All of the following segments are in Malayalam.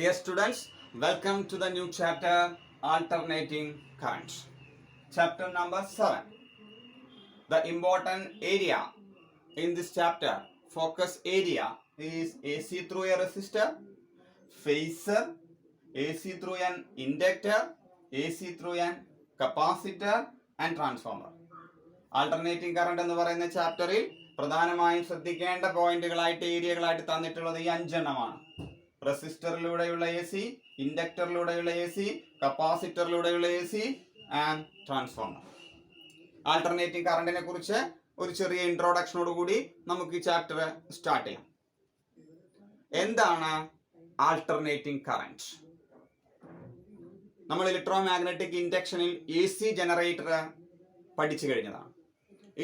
Dear students, welcome to the new chapter Alternating Currents. Chapter number 7. The important area in this chapter, focus area, is AC through a resistor, phasor, AC through an inductor, AC through an capacitor and transformer. Alternating current എന്ന് പറയുന്ന ചാപ്റ്ററിൽ പ്രധാനമായും ശ്രദ്ധിക്കേണ്ട പോയിന്റുകളായിട്ട് ഏരിയകളായിട്ട് തന്നിട്ടുള്ളത് ഈ 5 എണ്ണമാണ്. റെസിസ്റ്ററിലൂടെയുള്ള എ സി, ഇൻഡക്ടറിലൂടെയുള്ള എ സി, കപ്പാസിറ്ററിലൂടെയുള്ള A C and transformer. Alternating കറണ്ടിനെ കുറിച്ച് ഒരു ചെറിയ ഇൻട്രോഡക്ഷനോട് കൂടി നമുക്ക് ഈ ചാപ്റ്റർ സ്റ്റാർട്ട് ചെയ്യാം. എന്താണ് ആൾട്ടർനേറ്റിംഗ് കറണ്ട്? നമ്മൾ ഇലക്ട്രോ മാഗ്നറ്റിക് ഇൻഡക്ഷനിൽ എ സി ജനറേറ്റർ പഠിച്ചു കഴിഞ്ഞതാണ്.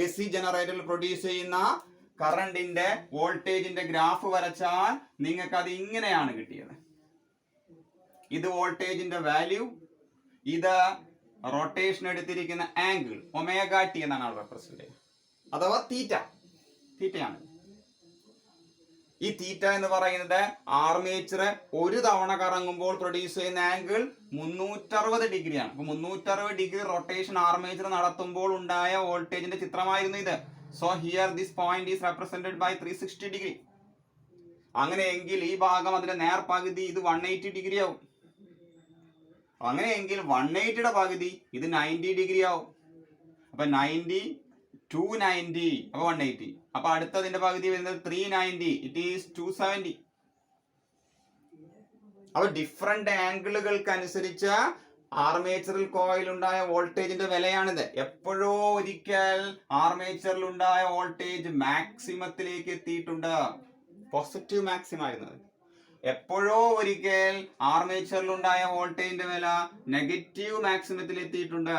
എ സി ജനറേറ്ററിൽ പ്രൊഡ്യൂസ് ചെയ്യുന്ന കറണ്ടിന്റെ വോൾട്ടേജിന്റെ ഗ്രാഫ് വരച്ചാൽ നിങ്ങൾക്ക് അത് ഇങ്ങനെയാണ് കിട്ടിയത്. ഇത് വോൾട്ടേജിന്റെ വാല്യൂ, ഇത് റൊട്ടേഷൻ എടുത്തിരിക്കുന്ന ആംഗിൾ ഒമേഗ ടി എന്നാണ് അവിടെ റെപ്രസെന്റ് ചെയ്യുന്നത്, അഥവാ തീറ്റയാണ്. ഈ തീറ്റ എന്ന് പറയുന്നത് ആർമേച്ചർ ഒരു തവണ കറങ്ങുമ്പോൾ പ്രൊഡ്യൂസ് ചെയ്യുന്ന ആംഗിൾ 360 ഡിഗ്രിയാണ്. അപ്പൊ 360 ഡിഗ്രി റൊട്ടേഷൻ ആർമേച്ചർ നടത്തുമ്പോൾ ഉണ്ടായ വോൾട്ടേജിന്റെ ചിത്രമായിരുന്നു ഇത്. So here this point is represented by 360 degree. അങ്ങനെയെങ്കിൽ ഈ ഭാഗം അതിന്റെ നേർപകുതി ഇത് 180 ഡിഗ്രി ആവും. അങ്ങനെയെങ്കിൽ 180യുടെ പകുതി ഇത് 90 ഡിഗ്രി ആവും. അപ്പൊ 90 290 അപ്പൊ 180. അപ്പൊ അടുത്തതിന്റെ പകുതി വരുന്നത് 390, ഇറ്റ് ഈസ് 270. അപ്പൊ ഡിഫറെന്റ് ആംഗിളുകൾക്ക് അനുസരിച്ച് ആർമേച്ചറിൽ കോയിൽ ഉണ്ടായ വോൾട്ടേജിന്റെ വിലയാണിത്. എപ്പോഴോ ഒരിക്കൽ ആർമേച്ചറിൽ ഉണ്ടായ വോൾട്ടേജ് മാക്സിമത്തിലേക്ക് എത്തിയിട്ടുണ്ട്, പോസിറ്റീവ് മാക്സിമം ആയിരുന്നത്. എപ്പോഴോ ഒരിക്കൽ ആർമേച്ചറിൽ ഉണ്ടായ വോൾട്ടേജിന്റെ വില നെഗറ്റീവ് മാക്സിമത്തിൽ എത്തിയിട്ടുണ്ട്.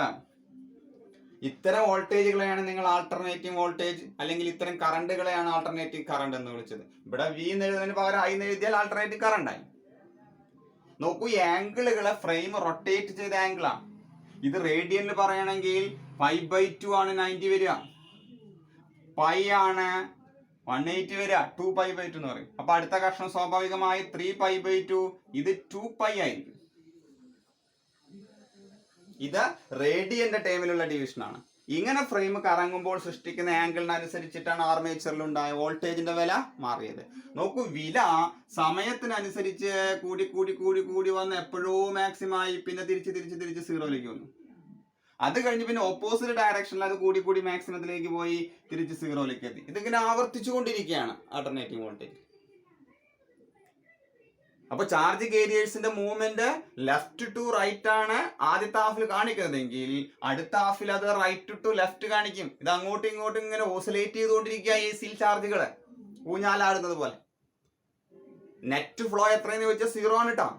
ഇത്തരം വോൾട്ടേജുകളെയാണ് നിങ്ങൾ ആൾട്ടർനേറ്റീവ് വോൾട്ടേജ് അല്ലെങ്കിൽ ഇത്തരം കറണ്ടുകളെയാണ് ആൾട്ടർനേറ്റീവ് കറണ്ട് എന്ന് വിളിച്ചത്. ഇവിടെ വി എന്ന് എഴുതുന്നതിന് പകരം ഐ എന്ന് എഴുതിയാൽ ആൾട്ടർനേറ്റീവ് കറണ്ട് ആയി. നോക്കൂ, ഈ ആംഗിളുകളെ ഫ്രെയിം റൊട്ടേറ്റ് ചെയ്ത ആംഗിളാണ്. ഇത് റേഡിയനിൽ പറയണമെങ്കിൽ π/2 ആണ് 90 വരിക, പൈ ആണ് 180 വരിക, 2π/2 എന്ന് പറയും. അപ്പൊ അടുത്ത കഷ്ണം സ്വാഭാവികമായി 3π/2, ഇത് 2π ആയിരിക്കും. ഇത് റേഡിയന്റെ ടേമിലുള്ള ഡിവിഷനാണ്. ഇങ്ങനെ ഫ്രെയിം കറങ്ങുമ്പോൾ സൃഷ്ടിക്കുന്ന ആംഗിളിനനുസരിച്ചിട്ടാണ് ആർമേച്ചറിൽ ഉണ്ടായ വോൾട്ടേജിന്റെ വില മാറിയത്. നോക്കൂ, വില സമയത്തിനനുസരിച്ച് കൂടി കൂടി കൂടി കൂടി വന്ന് എപ്പോഴോ മാക്സിമായി പിന്നെ തിരിച്ച് സീറോയിലേക്ക് വന്നു. അത് കഴിഞ്ഞ് പിന്നെ ഓപ്പോസിറ്റ് ഡയറക്ഷനിൽ അത് കൂടി കൂടി മാക്സിമത്തിലേക്ക് പോയി തിരിച്ച് സീറോയിലേക്ക് എത്തി. ഇതിങ്ങനെ ആവർത്തിച്ചുകൊണ്ടിരിക്കുകയാണ് ആൾട്ടർനേറ്റീവ് വോൾട്ടേജ്. അപ്പൊ ചാർജ് കേരിയേഴ്സിന്റെ മൂവ്മെന്റ് ലെഫ്റ്റ് ടു റൈറ്റ് ആണ് ആദ്യത്തെ ഹാഫിൽ കാണിക്കുന്നതെങ്കിൽ അടുത്ത ഹാഫിൽ അത് റൈറ്റ് ടു ലെഫ്റ്റ് കാണിക്കും. ഇത് അങ്ങോട്ടും ഇങ്ങോട്ടും ഇങ്ങനെ ഓസിലേറ്റ് ചെയ്തുകൊണ്ടിരിക്കുക. എ സിയിൽ ചാർജുകള് ഊഞ്ഞാലാടുന്നത് പോലെ. നെറ്റ് ഫ്ലോ എത്രയെന്ന് ചോദിച്ചാൽ 0 ആണ് കേട്ടോ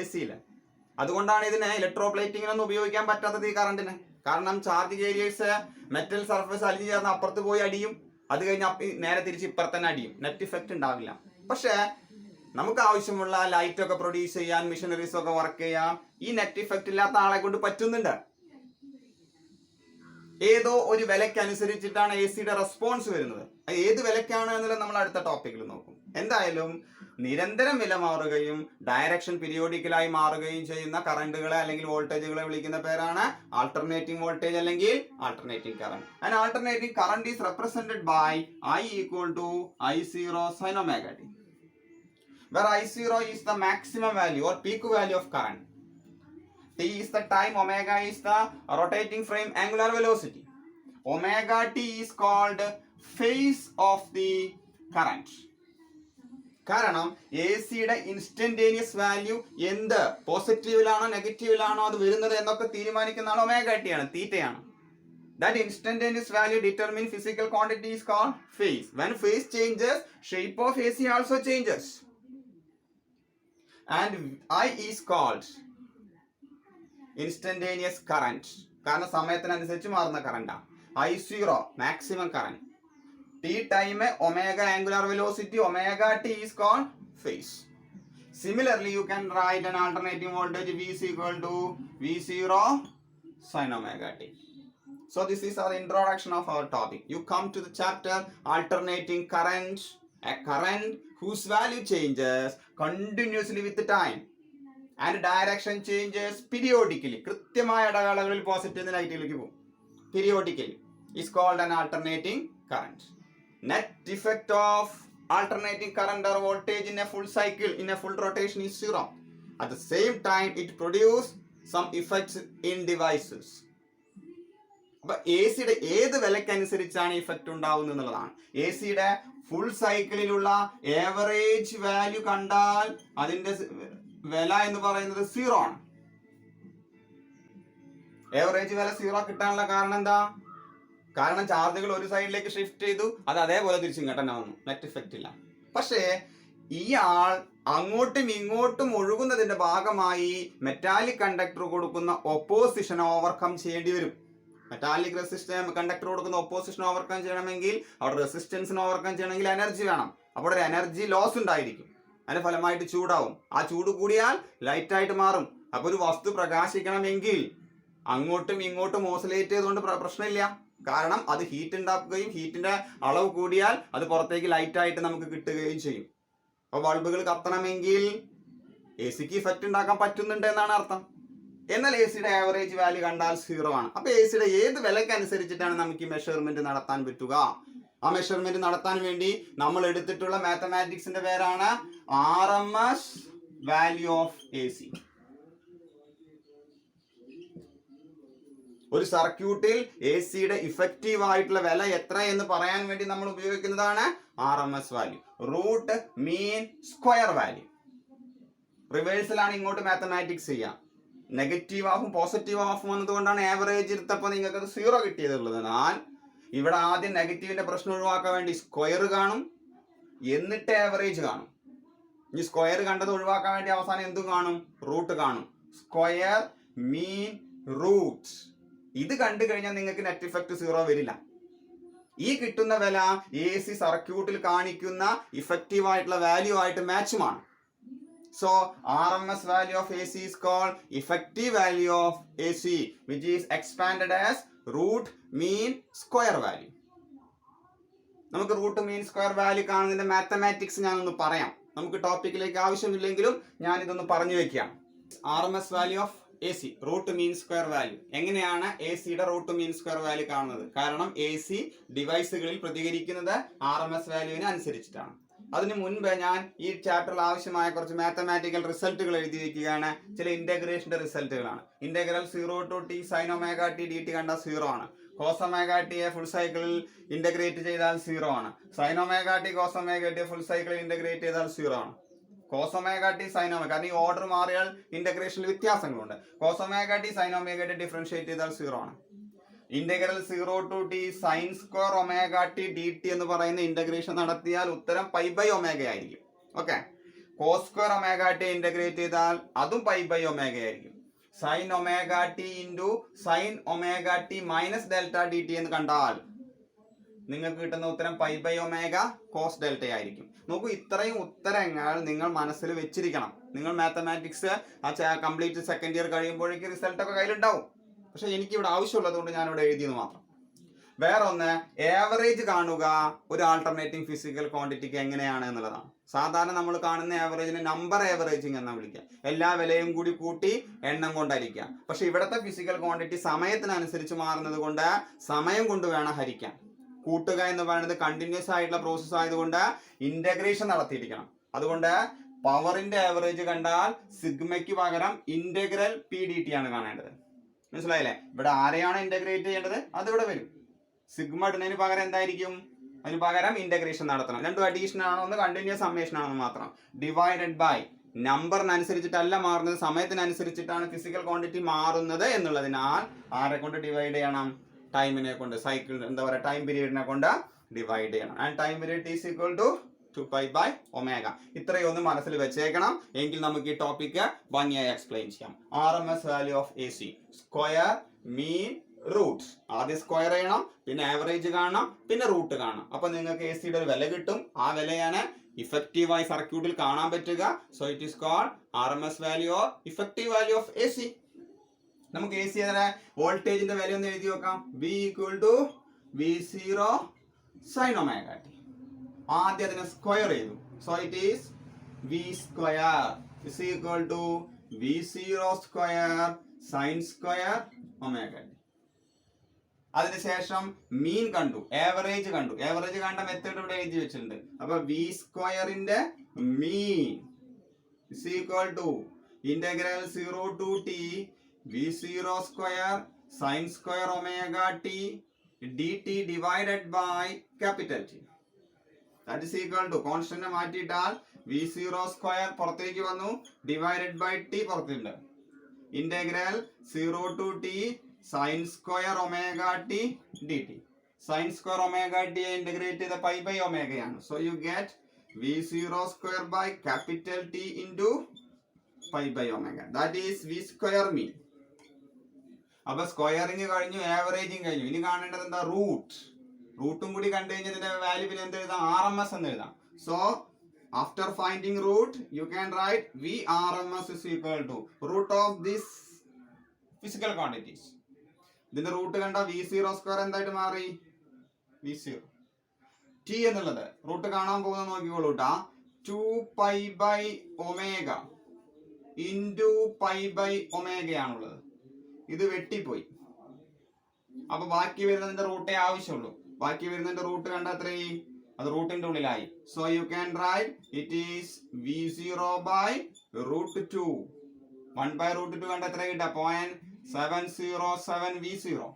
എ സിയില്. അതുകൊണ്ടാണ് ഇതിനെ ഇലക്ട്രോപ്ലേറ്റിങ്ങിനൊന്നും ഉപയോഗിക്കാൻ പറ്റാത്തത് ഈ കറണ്ടിന്. കാരണം ചാർജ് കേരിയേഴ്സ് മെറ്റൽ സർഫേസ് അലിഞ്ഞു ചേർന്ന് അപ്പുറത്ത് പോയി അടിയും, അത് കഴിഞ്ഞ് നേരെ തിരിച്ച് ഇപ്പുറത്തന്നെ അടിയും. നെറ്റ് ഇഫക്റ്റ് ഉണ്ടാവില്ല. പക്ഷെ നമുക്ക് ആവശ്യമുള്ള ലൈറ്റ് ഒക്കെ പ്രൊഡ്യൂസ് ചെയ്യാൻ, മെഷീനറീസ് ഒക്കെ വർക്ക് ചെയ്യാൻ ഈ നെറ്റ് ഇഫക്റ്റ് ഇല്ലാത്ത ആളെ കൊണ്ട് പറ്റുന്നുണ്ട്. ഏതോ ഒരു വിലക്കനുസരിച്ചിട്ടാണ് എ സിയുടെ റെസ്പോൺസ് വരുന്നത്. അത് ഏത് വിലക്കാണ് എന്നുള്ളത് നമ്മൾ അടുത്ത ടോപ്പിക്കിൽ നോക്കും. എന്തായാലും നിരന്തരം വില മാറുകയും ഡയറക്ഷൻ പീരിയോഡിക്കലായി മാറുകയും ചെയ്യുന്ന കറണ്ടുകളെ അല്ലെങ്കിൽ വോൾട്ടേജുകളെ വിളിക്കുന്ന പേരാണ് ആൾട്ടർനേറ്റിംഗ് വോൾട്ടേജ് അല്ലെങ്കിൽ alternating current. And alternating current is represented by I = I0 sin omega t, where I0 is the maximum value or peak value of current. T is the time, omega is the rotating frame angular velocity. Omega t is called phase of the current. കാരണം എ സിയുടെ ഇൻസ്റ്റന്റേനിയസ് വാല്യൂ എന്ത് പോസിറ്റീവിലാണോ നെഗറ്റീവിലാണോ അത് വരുന്നത് എന്നൊക്കെ തീരുമാനിക്കുന്ന ആൾ ഒമേഗ ടി ആണ്, തീറ്റയാണ്. That instantaneous value determine physical quantity is called phase. When phase changes, shape of AC also changes. And I is called instantaneous current. കാരണം സമയത്തിനനുസരിച്ച് മാറുന്ന കറണ്ടാണ്. I0 maximum current. T time omega angular velocity, omega t is called phase. Similarly, you can write an alternating voltage V is equal to V0 sin omega t. So this is our introduction of our topic. You come to the chapter alternating current, a current whose value changes continuously with the time. And direction changes periodically. കൃത്യമായ ഇടവേളകളിൽ പോസിറ്റീവ് നെഗറ്റീവിലേക്ക് പോകും. Periodically is called an alternating current. Net effect of alternating current or voltage in a full cycle in a full rotation is zero. At the same time it produces some effects in devices. അപ്പോൾ എ സിയുടെ ഏത് വിലക്കനുസരിച്ചാണ് ഇഫക്റ്റ് ഉണ്ടാവുന്നത് എന്നുള്ളതാണ്. എ സിയുടെ ഫുൾ സൈക്കിളിലുള്ള ഏവറേജ് വാല്യൂ കണ്ടാൽ അതിന്റെ വില എന്ന് പറയുന്നത് സീറോ ആണ്. ഏവറേജ് വില സീറോ കിട്ടാനുള്ള കാരണം എന്താ? കാരണം ചാർജുകൾ ഒരു സൈഡിലേക്ക് ഷിഫ്റ്റ് ചെയ്തു, അത് അതേപോലെ തിരിച്ചും ഇങ്ങോട്ട് വന്നു, നെറ്റ് ഇഫക്റ്റ് ഇല്ല. പക്ഷേ ഈ ആൾ അങ്ങോട്ടും ഇങ്ങോട്ടും ഒഴുകുന്നതിന്റെ ഭാഗമായി മെറ്റാലിക് കണ്ടക്ടർ കൊടുക്കുന്ന ഒപ്പോസിഷൻ ഓവർകം ചെയ്യേണ്ടി വരും. മെറ്റാലിക് കണ്ടക്ടർ കൊടുക്കുന്ന ഒപ്പോസിഷൻ ഓവർകം ചെയ്യണമെങ്കിൽ അവിടെ റെസിസ്റ്റൻസിന് ഓവർകം ചെയ്യണമെങ്കിൽ എനർജി വേണം. അപ്പോൾ ഒരു എനർജി ലോസ് ഉണ്ടായിരിക്കും. അതിന്റെ ഫലമായിട്ട് ചൂടാവും. ആ ചൂട് കൂടിയാൽ ലൈറ്റായിട്ട് മാറും. അപ്പോൾ ഒരു വസ്തു പ്രകാശിക്കണമെങ്കിൽ അങ്ങോട്ടും ഇങ്ങോട്ടും ഓസിലേറ്റ് ചെയ്തുകൊണ്ട് പ്രശ്നമില്ല. കാരണം അത് ഹീറ്റ് ഉണ്ടാക്കുകയും ഹീറ്റിന്റെ അളവ് കൂടിയാൽ അത് പുറത്തേക്ക് ലൈറ്റായിട്ട് നമുക്ക് കിട്ടുകയും ചെയ്യും. അപ്പോൾ ബൾബുകൾ കത്തണമെങ്കിൽ എ സിക്ക് ഇഫക്റ്റ് ഉണ്ടാക്കാൻ പറ്റുന്നുണ്ട് എന്നാണ് അർത്ഥം. എന്നാൽ എ സിയുടെ ആവറേജ് വാല്യൂ കണ്ടാൽ സീറോ ആണ്. അപ്പോൾ എ സിയുടെ ഏത് വിലയ്ക്ക് അനുസരിച്ചിട്ടാണ് നമുക്ക് ഈ മെഷർമെന്റ് നടത്താൻ പറ്റുക? ആ മെഷർമെന്റ് നടത്താൻ വേണ്ടി നമ്മൾ എടുത്തിട്ടുള്ള മാത്തമാറ്റിക്സിന്റെ പേരാണ് RMS value of A C. ഒരു സർക്യൂട്ടിൽ എ സിയുടെ ഇഫക്റ്റീവ് ആയിട്ടുള്ള വില എത്ര എന്ന് പറയാൻ വേണ്ടി നമ്മൾ ഉപയോഗിക്കുന്നതാണ് RMS value, root mean square value. റിവേഴ്സിലാണ് ഇങ്ങോട്ട് മാത്തമാറ്റിക്സ് ചെയ്യാം. നെഗറ്റീവ് ഹാഫും പോസിറ്റീവ് ഹാഫും വന്നതുകൊണ്ടാണ് ആവറേജ് എടുത്തപ്പോൾ നിങ്ങൾക്ക് അത് സീറോ കിട്ടിയതുള്ളത്. എന്നാൽ ഇവിടെ ആദ്യം നെഗറ്റീവിന്റെ പ്രശ്നം ഒഴിവാക്കാൻ വേണ്ടി സ്ക്വയർ കാണും, എന്നിട്ട് ആവറേജ് കാണും. ഈ സ്ക്വയർ കണ്ടത് ഒഴിവാക്കാൻ വേണ്ടി അവസാനം എന്തും കാണും? റൂട്ട് കാണും. Square mean root. ഇത് കണ്ടു കഴിഞ്ഞാൽ നിങ്ങൾക്ക് നെറ്റ് ഇഫക്റ്റ് സീറോ വരില്ല. ഈ കിട്ടുന്ന വില എ സി സർക്യൂട്ടിൽ കാണിക്കുന്ന ഇഫക്റ്റീവ് ആയിട്ടുള്ള വാല്യൂ ആയിട്ട് മാച്ചുമാണ്. So RMS value of A C is called effective value of AC, which is expanded as root mean square value. നമുക്ക് റൂട്ട് മീൻ സ്ക്വയർ വാല്യൂ കാണുന്നതിന്റെ മാത്തമാറ്റിക്സ് ഞാനൊന്ന് പറയാം. നമുക്ക് ടോപ്പിക്കിലേക്ക് ആവശ്യമില്ലെങ്കിലും ഞാൻ ഇതൊന്ന് പറഞ്ഞു വെക്കാം. RMS value of A C, root mean square value. എങ്ങനെയാണ് എ സിയുടെ റൂട്ട് മീൻ സ്ക്വയർ വാല്യൂ കാണുന്നത്? കാരണം എ സി ഡിവൈസുകളിൽ പ്രതികരിക്കുന്നത് RMS വാല്യൂവിന് അനുസരിച്ചിട്ടാണ്. അതിനു മുൻപ് ഞാൻ ഈ ചാപ്റ്ററിൽ ആവശ്യമായ കുറച്ച് മാത്തമാറ്റിക്കൽ റിസൾട്ടുകൾ എഴുതി വെക്കുകയാണ്. ചില ഇന്റഗ്രേഷന്റെ റിസൾട്ടുകളാണ്. Integral 0 to t sin omega t dt കണ്ടാൽ 0 ആണ്. cos omega t ഫുൾ സൈക്കിളിൽ ഇന്റഗ്രേറ്റ് ചെയ്താൽ 0 ആണ്. sin omega t cos omega t full സൈക്കിളിൽ ഇന്റഗ്രേറ്റ് ചെയ്താൽ 0 ആണ്. cos omega t sin omega, കാരണം ഈ ഓർഡർ മാറിയാൽ ഇന്റഗ്രേഷനിൽ വ്യത്യാസങ്ങളുണ്ട്. cos omega t sin omega t differentiate ചെയ്താൽ 0 ആണ്. Integral 0 to t sin square omega t dt എന്ന് പറയുന്ന ഇന്റഗ്രേഷൻ നടത്തിയാൽ ഉത്തരം പൈ ബൈ ഒമേഗ ആയിരിക്കും. Okay. cos square omega t integrate ചെയ്താൽ അതും പൈ ബൈ ഒമേഗ ആയിരിക്കും. sin omega t into sin omega t minus delta dt എന്ന് കണ്ടാൽ നിങ്ങൾക്ക് കിട്ടുന്ന ഉത്തരം pi by omega cos delta ആയിരിക്കും. നോക്കൂ, ഇത്രയും ഉത്തരങ്ങൾ നിങ്ങൾ മനസ്സിൽ വെച്ചിരിക്കണം. നിങ്ങൾ മാത്തമാറ്റിക്സ് കംപ്ലീറ്റ് സെക്കൻഡ് ഇയർ കഴിയുമ്പോഴേക്ക് റിസൾട്ട് ഒക്കെ കയ്യിലുണ്ടാവും. പക്ഷെ എനിക്കിവിടെ ആവശ്യമുള്ളത് കൊണ്ട് ഞാനിവിടെ എഴുതിയെന്ന് മാത്രം. വേറെ ഒന്ന്, ആവറേജ് കാണുക ഒരു ആൾട്ടർനേറ്റിംഗ് ഫിസിക്കൽ ക്വാണ്ടിറ്റിക്ക് എങ്ങനെയാണ് എന്നുള്ളതാണ്. സാധാരണ നമ്മൾ കാണുന്ന ആവറേജിനെ നമ്പർ ആവറേജിങ് എന്നാണ് വിളിക്കുക. എല്ലാ വിലയും കൂടി കൂട്ടി എണ്ണം കൊണ്ടായിരിക്കുക. പക്ഷെ ഇവിടുത്തെ ഫിസിക്കൽ ക്വാണ്ടിറ്റി സമയത്തിനനുസരിച്ച് മാറുന്നത് കൊണ്ട് സമയം കൊണ്ട് വേണം ഹരിക്കാൻ. കൂട്ടുക എന്ന് പറയുന്നത് കണ്ടിന്യൂസ് ആയിട്ടുള്ള പ്രോസസ് ആയതുകൊണ്ട് ഇന്റഗ്രേഷൻ നടത്തിയിരിക്കണം. അതുകൊണ്ട് പവറിന്റെ ആവറേജ് കണ്ടാൽ സിഗ്മയ്ക്ക് പകരം ഇന്റഗ്രൽ പി ഡി ടി ആണ് കാണേണ്ടത്. മനസ്സിലായില്ലേ? ഇവിടെ ആരെയാണ് ഇന്റഗ്രേറ്റ് ചെയ്യേണ്ടത് അതിവിടെ വരും. സിഗ്മ ഇടുന്നതിന് പകരം എന്തായിരിക്കും? അതിന് പകരം ഇന്റഗ്രേഷൻ നടത്തണം. രണ്ടും അഡീഷൻ ആണോ ഒന്ന് കണ്ടിന്യൂസ് സമ്മേഷൻ ആണോ മാത്രം. ഡിവൈഡഡ് ബൈ നമ്പറിനനുസരിച്ചിട്ടല്ല മാറുന്നത്, സമയത്തിനനുസരിച്ചിട്ടാണ് ഫിസിക്കൽ ക്വാണ്ടിറ്റി മാറുന്നത് എന്നുള്ളതിനാൽ ആരെ കൊണ്ട് ഡിവൈഡ് ചെയ്യണം? ടൈമിനെ കൊണ്ട്, സൈക്കിൾ എന്താ പറയുക, ടൈം പീരീഡിനെ കൊണ്ട് ഡിവൈഡ് ചെയ്യണം. And time period is equal to 2π by omega. ഇത്രയും ഒന്ന് മനസ്സിൽ വെച്ചേക്കണം. എങ്കിൽ നമുക്ക് ഈ ടോപ്പിക്ക് ഭംഗിയായി എക്സ്പ്ലെയിൻ ചെയ്യാം. RMS value of A C, square mean root. ആദ്യം സ്ക്വയർ ചെയ്യണം, പിന്നെ ആവറേജ് കാണണം, പിന്നെ റൂട്ട് കാണണം. അപ്പൊ നിങ്ങൾക്ക് എ സിയുടെ ഒരു വില കിട്ടും. ആ വിലയാണ് ഇഫക്റ്റീവായി സർക്യൂട്ടിൽ കാണാൻ പറ്റുക. So it is called RMS value or effective value of A C. നമുക്ക് എ സി വോൾട്ടേജിന്റെ വില ഒന്ന് എഴുതി വെക്കാം. V equal to V0 sin omega t. ആദ്യം അതിനെ സ്ക്വയർ ചെയ്തു. So it is V square is equal to v0 square sin square omega t. അതിനുശേഷം മീൻ കണ്ടു, ആവറേജ് കണ്ടു. ആവറേജ് കണ്ട മെത്തേഡ് ഇവിടെ എഴുതി വെച്ചിട്ടുണ്ട്. അപ്പൊ വി സ്ക്വയറിന്റെ മീൻ is equal to integral 0 to t v0 square sin square omega t dt divided by capital T. That is equal to constant മാറ്റിയിട്ടാൽ v0 square പുറത്തേക്ക് വന്നു, divided by t പുറത്തുണ്ട്. Integral 0 to t sin square omega t dt. Sin square omega t integrate ചെയ്ത pi by omega ആണ്. So you get v0 square by capital T into pi by omega. That is v square mean. അപ്പൊ സ്ക്വയറിങ് കഴിഞ്ഞു, ആവറേജിങ് കഴിഞ്ഞു. ഇനി കാണേണ്ടത് എന്താ? റൂട്ടും കൂടി കണ്ടു കഴിഞ്ഞാൽ ഇതിന്റെ വാല്യൂ പിന്നെ എന്ത് എഴുതാം? RMS എന്ന് എഴുതാം. So after finding root you can write v RMS is equal to root of this physical quantities. ഇതിന്റെ റൂട്ട് കണ്ട v0 സ്ക്വയർ എന്തായിട്ട് മാറി? v0 t എന്നുള്ളത് റൂട്ട് കാണാൻ പോകുന്ന നോക്കിക്കോളൂ ട്ടാ. 2 pi by omega into pi by omega ആണുള്ളത്. ഇത് വെട്ടിപ്പോയി. അപ്പൊ ബാക്കി വരുന്നതിന്റെ റൂട്ടേ ആവശ്യമുള്ളൂ. ബാക്കി വരുന്നതിന്റെ റൂട്ട് കണ്ട അത്രയും, അത് റൂട്ടിന്റെ ഉള്ളിലായി. So you can write it is v0 by root 2. 1 by root 2 കണ്ട എത്ര കിട്ടാ? 0.707 v0.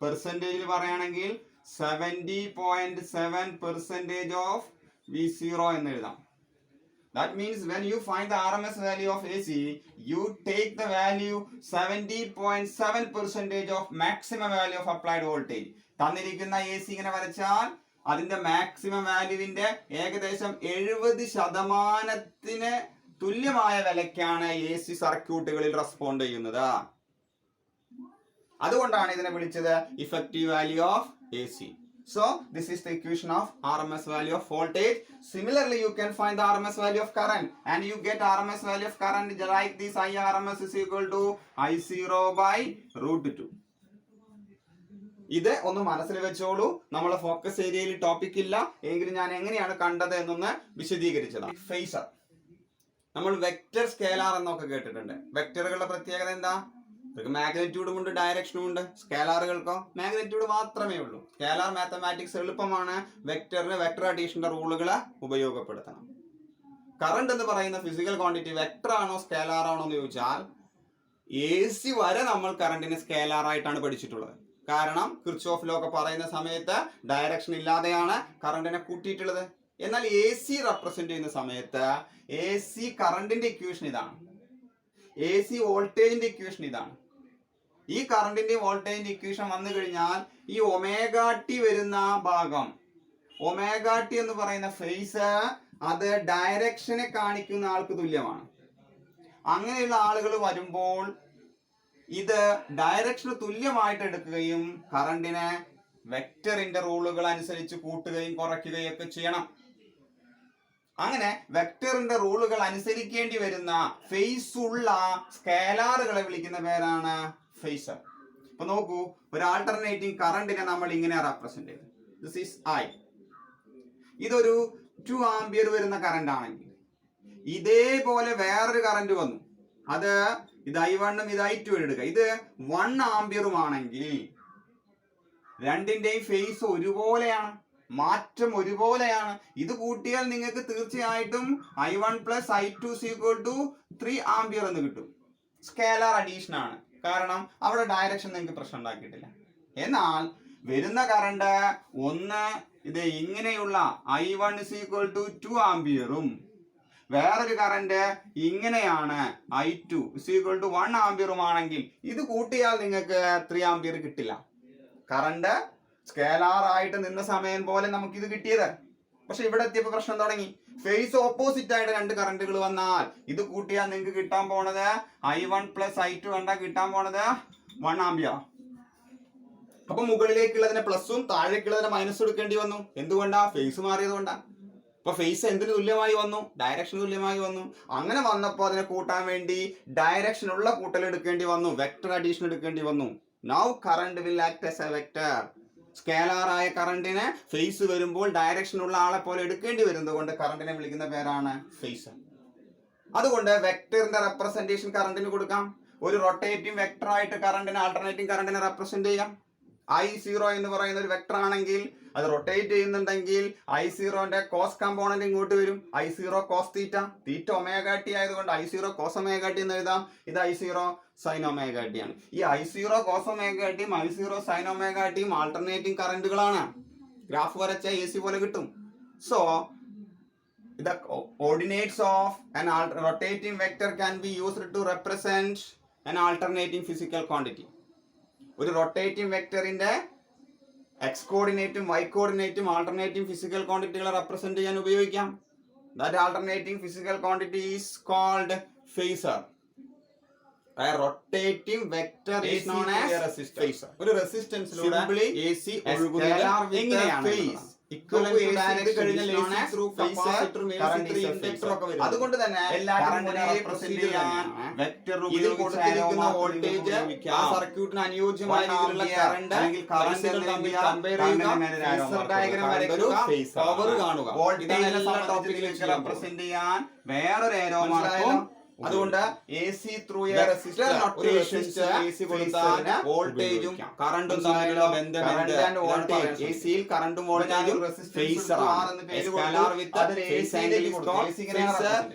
പെർസെന്റേജിൽ പറയുകയാണെങ്കിൽ 70.7% of v0 എന്ന് എഴുതാം. That means when you find the RMS value of AC, you take the value 70.7% of maximum value of applied voltage. തന്നിരിക്കുന്ന AC ഇങ്ങനെ വരച്ചാൽ അതിന്റെ മാക്സിമം വാല്യൂവിന്റെ ഏകദേശം 70% തുല്യമായ വിലയ്ക്കാണ് AC സർക്യൂട്ടുകളിൽ റെസ്പോണ്ട് ചെയ്യുന്നത്. അതുകൊണ്ടാണ് ഇതിനെ വിളിച്ചത് effective value of AC. So this is the equation of RMS value of voltage. Similarly, you can find the RMS value of current, and you get RMS value of current like this: IRMS is equal to I0 by root 2. ഇത് ഒന്ന് മനസ്സിൽ വെച്ചോളൂ. നമ്മളെ ഫോക്കസ് ഏരിയയിൽ ടോപ്പിക് ഇല്ല എങ്കിലും ഞാൻ എങ്ങനെയാണ് കണ്ടത് എന്നൊന്ന് വിശദീകരിച്ചതാണ്. ഫേസർ നമ്മൾ വെക്റ്റർ സ്കേലാർ എന്നൊക്കെ കേട്ടിട്ടുണ്ട്. വെക്റ്ററുകളുടെ പ്രത്യേകത എന്താ? മാഗ്നിറ്റ്യൂഡും ഉണ്ട്, ഡയറക്ഷനും ഉണ്ട്. സ്കേലാറുകൾക്കോ മാഗ്നിറ്റ്യൂഡ് മാത്രമേ ഉള്ളൂ. സ്കേലാർ മാത്തമാറ്റിക്സ് എളുപ്പമാണ്. വെക്ടറിന് വെക്ടർ അഡീഷന്റെ റൂളുകൾ ഉപയോഗപ്പെടുത്തണം. കറണ്ട് എന്ന് പറയുന്ന ഫിസിക്കൽ ക്വാണ്ടിറ്റി വെക്ടർ ആണോ സ്കേലാർ ആണോ എന്ന് ചോദിച്ചാൽ AC വരെ നമ്മൾ കറണ്ടിനെ സ്കേലാർ ആയിട്ടാണ് പഠിച്ചിട്ടുള്ളത്. കാരണം കിർച്ചോഫ് ലോ ഒക്കെ പറയുന്ന സമയത്ത് ഡയറക്ഷൻ ഇല്ലാതെയാണ് കറണ്ടിനെ കൂട്ടിയിട്ടുള്ളത്. എന്നാൽ AC റെപ്രസെന്റ് ചെയ്യുന്ന സമയത്ത് AC കറണ്ടിന്റെ ഇക്വേഷൻ ഇതാണ്, AC വോൾട്ടേജിന്റെ ഇക്വേഷൻ ഇതാണ്. ഈ കറണ്ടിന്റെ വോൾട്ടേജിന്റെ ഇക്വേഷൻ വന്നു കഴിഞ്ഞാൽ ഈ ഒമേഗ ടി വരുന്ന ഭാഗം, ഒമേഗ ടി എന്ന് പറയുന്ന ഫേസ്, അത് ഡയറക്ഷനെ കാണിക്കുന്ന ആൾക്ക് തുല്യമാണ്. അങ്ങനെയുള്ള ആളുകൾ വരുമ്പോൾ ഇത് ഡയറക്ഷന് തുല്യമായിട്ട് എടുക്കുകയും കറണ്ടിനെ വെക്ടറിന്റെ റൂളുകൾ അനുസരിച്ച് കൂട്ടുകയും കുറയ്ക്കുകയും ഒക്കെ ചെയ്യണം. അങ്ങനെ വെക്ടറിന്റെ റൂളുകൾ അനുസരിക്കേണ്ടി വരുന്ന ഫേസ് ഉള്ള സ്കേലാറുകളെ വിളിക്കുന്ന പേരാണ് ഫേസർ. ഇപ്പൊ നോക്കൂ, ഒരു ആൾട്ടർനേറ്റിംഗ് കറണ്ടിനെ നമ്മൾ ഇങ്ങനെ റെപ്രസെന്റ് ചെയ്തു. This is I. ഇതൊരു 2 ആംപിയർ വരുന്ന കറണ്ട് ആണെങ്കിൽ ഇതേപോലെ വേറൊരു കറണ്ട് വന്നു, അത് ഇത് I1 ഉം ഇത് I2 എടുക്കുക, ഇത് 1 ആംപിയറും ആണെങ്കിൽ രണ്ടിന്റെയും ഫേസ് ഒരുപോലെയാണ്, മാറ്റം ഒരുപോലെയാണ്. ഇത് കൂട്ടിയാൽ നിങ്ങൾക്ക് തീർച്ചയായിട്ടും I1 plus I2 is equal to 3 ampere എന്ന് കിട്ടും. സ്കേലാർ അഡീഷൻ ആണ്, കാരണം അവിടെ ഡയറക്ഷൻ നിങ്ങൾക്ക് പ്രശ്നം ഉണ്ടാക്കിയിട്ടില്ല. എന്നാൽ വരുന്ന കറണ്ട് ഒന്ന് ഇത് ഇങ്ങനെയുള്ള I1 is equal to 2 ആംപിയറും വേറൊരു കറണ്ട് ഇങ്ങനെയാണ് I2 is equal to 1 ആംപിയറും ആണെങ്കിൽ ഇത് കൂട്ടിയാൽ നിങ്ങൾക്ക് 3 ആംപിയർ കിട്ടില്ല. കറണ്ട് സ്കേലാർ ആയിട്ട് നിന്ന സമയം പോലെ നമുക്ക് ഇത് കിട്ടിയത്. പക്ഷെ ഇവിടെ എത്തിയപ്പോൾ പ്രശ്നം തുടങ്ങി. ഫേസ് ഓപ്പോസിറ്റ് ആയിട്ട് രണ്ട് കറണ്ടുകൾ വന്നാൽ ഇത് കൂട്ടിയാൽ നിങ്ങൾക്ക് കിട്ടാൻ പോണത് I1 plus I2 കണ്ടാൽ കിട്ടാൻ പോണത് 1 ആംപിയർ. അപ്പൊ മുകളിലേക്കുള്ളതിനെ പ്ലസും താഴേക്കുള്ളതിനെ മൈനസും എടുക്കേണ്ടി വന്നു. എന്തുകൊണ്ടാ? ഫേസ് മാറിയത് കൊണ്ടാ. അപ്പൊ ഫേസ് എന്തിനു തുല്യമായി വന്നു? ഡയറക്ഷൻ തുല്യമായി വന്നു. അങ്ങനെ വന്നപ്പോൾ അതിനെ കൂട്ടാൻ വേണ്ടി ഡയറക്ഷൻ ഉള്ള കൂട്ടൽ എടുക്കേണ്ടി വന്നു, വെക്ടർ അഡീഷൻ എടുക്കേണ്ടി വന്നു. Now current will act as A vector. Scalar ആയ കറണ്ടിനെ ഫേസ് വരുമ്പോൾ ഡയറക്ഷൻ ഉള്ള ആളെ പോലെ എടുക്കേണ്ടി വരുന്നത് കൊണ്ട് കറണ്ടിനെ വിളിക്കുന്ന പേരാണ് ഫേസർ. അതുകൊണ്ട് വെക്ടറിന്റെ റെപ്രസെന്റേഷൻ കറണ്ടിന് കൊടുക്കാം. ഒരു റൊട്ടേറ്റിംഗ് വെക്ടർ ആയിട്ട് കറണ്ടിനെ ആൾട്ടർനേറ്റിംഗ് കറണ്ടിനെ റെപ്രസെന്റ് ചെയ്യാം. I0 എന്ന് പറയുന്ന ഒരു വെക്ടർ ആണെങ്കിൽ അത് റൊട്ടേറ്റ് ചെയ്യുന്നുണ്ടെങ്കിൽ I0ന്റെ കോസ് കമ്പോണന്റ് ഇങ്ങോട്ട് വരും. I0 കോസ് തീറ്റ, തീറ്റ ഒമേഗ ടി ആയതുകൊണ്ട് I0 കോസ് ഒമേഗ ടി എന്ന് എഴുതാം. ഇത് I0 സൈൻ ഒമേഗ ടി ആണ്. ഈ I0 കോസ് ഒമേഗ ടിയും I0 സൈൻ ഒമേഗ ടിയും ആൾട്ടർനേറ്റിംഗ് കറണ്ടുകളാണ്. ഗ്രാഫ് വരച്ച AC പോലെ കിട്ടും. So the coordinates of an rotating vector can be used to represent an alternating physical quantity. ഒരു റൊട്ടേറ്റിംഗ് വെക്ടറിന്റെ എക്സ് കോർഡിനേറ്റും വൈ കോർഡിനേറ്റും ആൾട്ടർനേറ്റിംഗ് ഫിസിക്കൽ ക്വാണ്ടിറ്റികളെ റെപ്രസെന്റ് ചെയ്യാൻ ഉപയോഗിക്കാം. That alternating physical quantity is called phasor. A rotating vector is known as phasor. ഒരു റെസിസ്റ്റൻസിലൂടെ AC ഒഴുകുന്നത് എങ്ങനെയാണ്? അതുകൊണ്ട് തന്നെ കൊടുത്തിരിക്കുന്ന വോൾട്ടേജ് ആ സർക്യൂട്ടിന് അനുയോജ്യമായ രീതിയിലുള്ള കറണ്ട് അല്ലെങ്കിൽ കറണ്ടുകൾ തമ്മിൽ കമ്പയർ ചെയ്യുക, ഡയഗ്രം വരയ്ക്കുക, പവർ കാണുക. വോൾട്ടേജ് റെപ്രസെന്റ് ചെയ്യാൻ വേറൊരു ഏരോ മാർക്കും. അതുകൊണ്ട് AC ത്രൂ എ റെസിസ്റ്റർ വോൾട്ടേജും കറണ്ടും തമ്മിലുള്ള ബന്ധമുണ്ട്. ACയിൽ കറണ്ടും വോൾട്ടേജും ഫേസർ ആണ്. Scalar with phasor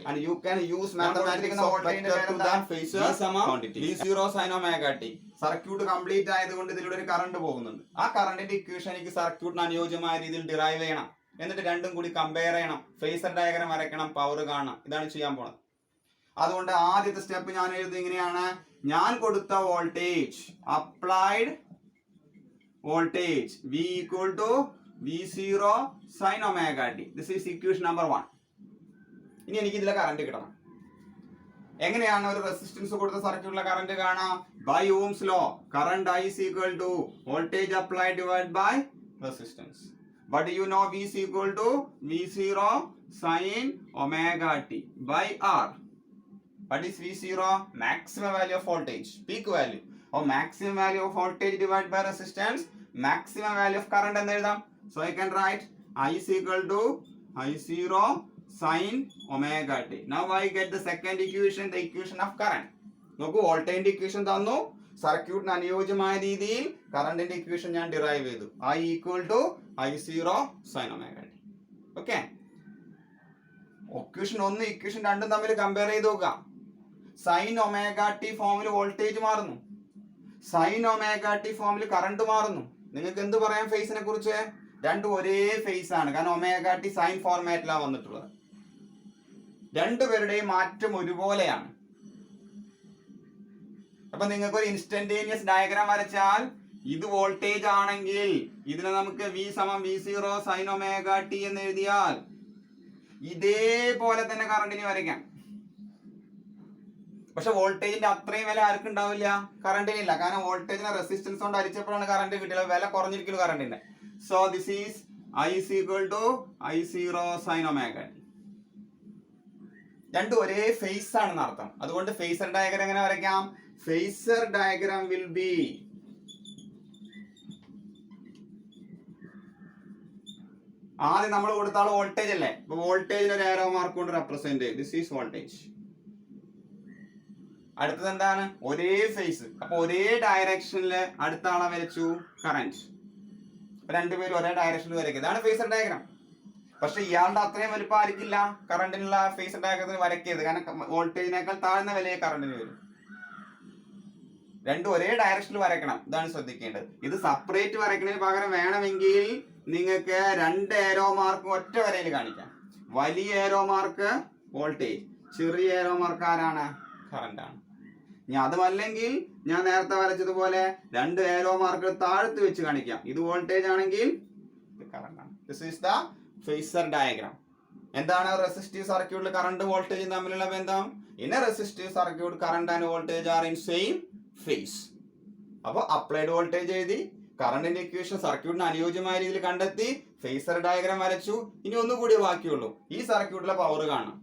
and you can use mathematics of vector to the phasor quantity. V0 sin omega t. Circuit complete ആയതുകൊണ്ട് ഇതിലൂടെ ഒരു കറണ്ട് പോകുന്നുണ്ട്. ആ കറണ്ടിന്റെ ഇക്വേഷൻ എനിക്ക് സർക്യൂട്ടിന് അനുയോജ്യമായ രീതിയിൽ ഡിറൈവ് ചെയ്യണം. എന്നിട്ട് രണ്ടും കൂടി കമ്പയർ ചെയ്യണം, ഫേസർ ഡയഗ്രം വരയ്ക്കണം, പവർ കാണണം. ഇതാണ് ചെയ്യാൻ പോണത്. അതുകൊണ്ട് ആദ്യത്തെ സ്റ്റെപ്പ് ഞാൻ എഴുതുന്നത് ഇങ്ങനെയാണ്. ഞാൻ കൊടുത്ത voltage, applied voltage V equal to V0 sin omega t. This is equation number 1. ഇനി എനിക്ക് ഇതിലെ കറണ്ട് കിട്ടണം. എങ്ങനെയാണ് ഒരു റെസിസ്റ്റൻസ് കൊടുത്ത സർക്യൂട്ടിലെ കറണ്ട് കാണാം? By ohms law current I is equal to voltage applied divided by resistance. But you know V is equal to V0 sin omega t by R. What is V0? Maximum value of voltage, peak value, or maximum value of voltage divided by resistance, maximum value of current എന്ന് എഴുതാം. So I can write I is equal to I0 sin omega t. Now I get the second equation, the equation of current. നോക്കൂ, വോൾട്ടേജിന്റെ ഇക്വേഷൻ തന്നു, സർക്യൂട്ടിന് അനുയോജ്യമായ രീതിയിൽ കറണ്ടിന്റെ ഇക്വേഷൻ ഞാൻ ഡിറൈവ് ചെയ്തു. I equal to I0 sin omega t. Okay, equation 1 equation 2 തമ്മിൽ കമ്പയർ ചെയ്ത് നോക്കാം. സൈൻ ഒമേഗ ടി ഫോമിൽ വോൾട്ടേജ് മാറുന്നു, സൈൻ ഒമേഗ ടി ഫോമിൽ കറണ്ട് മാറുന്നു. നിങ്ങൾക്ക് എന്ത് പറയാം ഫേസിനെ കുറിച്ച്? രണ്ടും ഒരേ ഫേസ് ആണ്, കാരണം ഒമേഗ ടി സൈൻ ഫോർമാറ്റിലാണ് വന്നിട്ടുള്ളത്. രണ്ടുപേരുടെയും മാറ്റം ഒരുപോലെയാണ്. അപ്പൊ നിങ്ങൾക്ക് ഒരു ഇൻസ്റ്റന്റേനിയസ് ഡയഗ്രാം വരച്ചാൽ ഇത് വോൾട്ടേജ് ആണെങ്കിൽ ഇതിനെ നമുക്ക് V സമം V0 സൈൻ ഒമേഗ ടി എന്ന് എഴുതിയാൽ ഇതേപോലെ തന്നെ കറണ്ടിന് വരയ്ക്കാം. പക്ഷെ വോൾട്ടേജിന്റെ അത്രയും വില ആർക്കും ഉണ്ടാവില്ല, കറണ്ടിനില്ല. കാരണം വോൾട്ടേജിനെ റെസിസ്റ്റൻസ് കൊണ്ട് അരിച്ചപ്പോഴാണ് കറണ്ട് കിട്ടിയത്, വില കുറഞ്ഞിരിക്കുന്നു കറണ്ടിന്റെ. So this is I is equal to I0 sin omega t. രണ്ടും ഒരേ ഫേസ് ആണെന്ന് അർത്ഥം. അതുകൊണ്ട് ഫേസർ ഡയഗ്രം എങ്ങനെ വരയ്ക്കാം? ഫേസർ ഡയഗ്രാം വിൽ ബി ആദ്യം നമ്മൾ കൊടുത്ത ആൾ വോൾട്ടേജ് അല്ലേ, അപ്പൊ വോൾട്ടേജിന് ഒരു ആരോ മാർക്ക് കൊണ്ട് റെപ്രസെന്റ് ചെയ്യും. This is voltage. അടുത്തത് എന്താണ്? ഒരേ ഫേസ്, അപ്പൊ ഒരേ ഡയറക്ഷനിൽ അടുത്ത ആളെ വരച്ചു കറന്റ്. രണ്ടുപേരും ഒരേ ഡയറക്ഷനിൽ വരയ്ക്കുക, ഇതാണ് ഫേസർ ഡയഗ്രാം. പക്ഷെ ഇയാളുടെ അത്രയും വലുപ്പം ആയിരിക്കില്ല കറണ്ടിനുള്ള ഫേസർ ഡയഗ്രത്തിന് വരയ്ക്കരുത്, കാരണം വോൾട്ടേജിനേക്കാൾ താഴ്ന്ന വിലയെ കറണ്ടിന് വരും. രണ്ടും ഒരേ ഡയറക്ഷനിൽ വരയ്ക്കണം, ഇതാണ് ശ്രദ്ധിക്കേണ്ടത്. ഇത് സെപ്പറേറ്റ് വരയ്ക്കുന്നതിന് പകരം വേണമെങ്കിൽ നിങ്ങൾക്ക് രണ്ട് ഏരോ മാർക്ക് ഒറ്റ വരയിൽ കാണിക്കാം. വലിയ ഏരോ മാർക്ക് വോൾട്ടേജ്, ചെറിയ ഏരോ മാർക്ക് ആരാണ്? കറണ്ട് ആണ്. ഇനി അതുമല്ലെങ്കിൽ ഞാൻ നേരത്തെ വരച്ചതുപോലെ രണ്ട് ഏരോ മാർക്ക് താഴ്ത്ത് വെച്ച് കാണിക്കാം. ഇത് വോൾട്ടേജ് ആണെങ്കിൽ ഇത് കറണ്ട് ആണ്. This is the phasor diagram. എന്താണ് റെസിസ്റ്റീവ് സർക്യൂട്ടിൽ കറണ്ട് വോൾട്ടേജും തമ്മിലുള്ള ബന്ധം? In a resistive circuit current and voltage are in same phase. അപ്പോൾ അപ്ലൈഡ് വോൾട്ടേജ് എഴുതി, കറണ്ടിന്റെ ഇക്വേഷൻ സർക്യൂട്ടിന് അനുയോജ്യമായ രീതിയിൽ കണ്ടെത്തി, ഫേസർ ഡയഗ്രാം വരച്ചു. ഇനി ഒന്നുകൂടി ബാക്കിയുള്ളൂ, ഈ സർക്യൂട്ടിലെ പവർ കാണാം.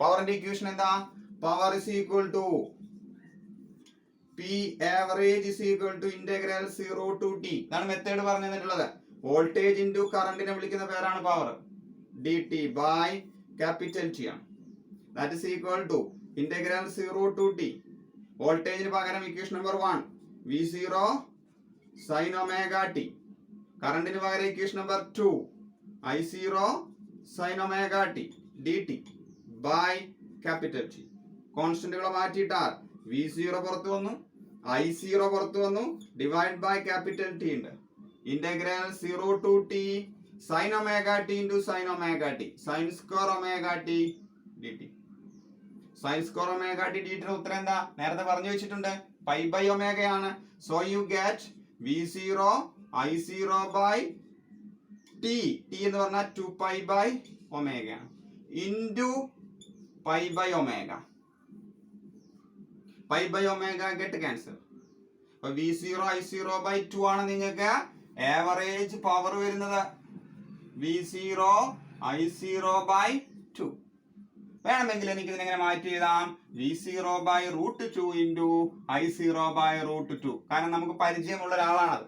പവറിന്റെ ഇക്വേഷൻ എന്താ? Power is equal to P average is equal to integral 0 to t. ഇതാണ് മെത്തേഡ് പറഞ്ഞു തന്നിട്ടുള്ളത്. വോൾട്ടേജ് ഇൻറ്റു കറണ്ടിനെ വിളിക്കുന്ന പേരാണ് power. dt by capital T ആണ്. that is equal to integral 0 to t. വോൾട്ടേജിന് പകരം equation number 1 V0 sin omega t. കറണ്ടിന് പകരം equation number 2 I0 sin omega t dt by capital T. കോൺസ്റ്റന്റുകളെ മാറ്റിയിട്ടാൽ V0 പുറത്തു വന്നു, I0 പുറത്തു വന്നു, ഡിവൈഡ് ബൈ ക്യാപിറ്റൽ T ഉണ്ട്. Integral 0 to t sin omega t into sin omega t sin square omega t dt. sin square omega t dt യുടെ ഉത്തരം എന്താ? നേരത്തെ പറഞ്ഞു വെച്ചിട്ടുണ്ട്, പൈ ബൈ ഒമേഗ ആണ്. So you get V0 I0 by t. t എന്ന് പറഞ്ഞാൽ 2 pi by omega into pi by omega. Pi by omega get cancel. അപ്പൊ V0 I0 by 2 ആണ് നിങ്ങൾക്ക് ആവറേജ് പവർ വരുന്നത്. V0 I0 by 2. വേണമെങ്കിൽ എനിക്ക് ഇതിനെങ്ങനെ മാറ്റി എഴുതാം? V0 by √2 into I0 by √2. കാരണം നമുക്ക് പരിചയമുള്ള ഒരാളാണത്.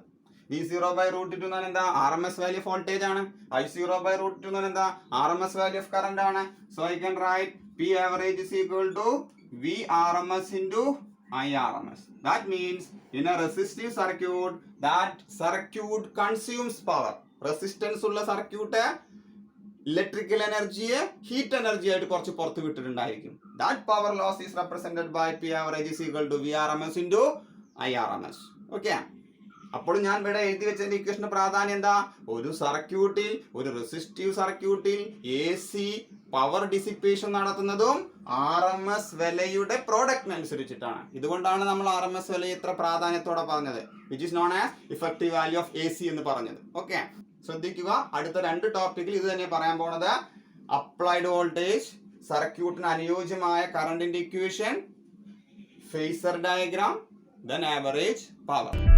V0 by √2 എന്ന് പറഞ്ഞാൽ എന്താ? RMS വാല്യൂ ഓഫ് വോൾട്ടേജ് ആണ്. I0 by √2 എന്ന് പറഞ്ഞാൽ എന്താ? RMS വാല്യൂ ഓഫ് കറന്റ് ആണ്. So I can write P average is equal to V RMS into I RMS. That means in a resistive circuit, that circuit consumes power. Resistance ഉള്ള സർക്യൂട്ട് ഇലക്ട്രിക്കൽ എനർജിയെ ഹീറ്റ് എനർജി ആയിട്ട് കുറച്ച് പുറത്ത് വിട്ടിട്ടുണ്ടായിരിക്കും. That power loss is represented by P average is equal to V RMS into I RMS. Okay, അപ്പോൾ ഞാൻ ഇവിടെ എഴുതി വെച്ചതിന്റെ ഇക്വേഷന്റെ പ്രാധാന്യം എന്താ? ഒരു സർക്യൂട്ടിൽ, ഒരു റെസിസ്റ്റീവ് സർക്യൂട്ടിൽ AC പവർ ഡിസിപ്പേഷൻ നടത്തുന്നതും RMS വിലയുടെ പ്രോഡക്റ്റിനനുസരിച്ചിട്ടാണ്. ഇതുകൊണ്ടാണ് നമ്മൾ RMS വില ഇത്ര പ്രാധാന്യത്തോടെ പറഞ്ഞത്, which is known as effective value of AC എന്ന് പറഞ്ഞത്. ഓക്കെ, ശ്രദ്ധിക്കുക, അടുത്ത 2 ടോപ്പിക്കിൽ ഇത് തന്നെ പറയാൻ പോണത്. അപ്ലൈഡ് വോൾട്ടേജ്, സർക്യൂട്ടിന് അനുയോജ്യമായ കറണ്ടിന്റെ equation, phasor diagram, then average power.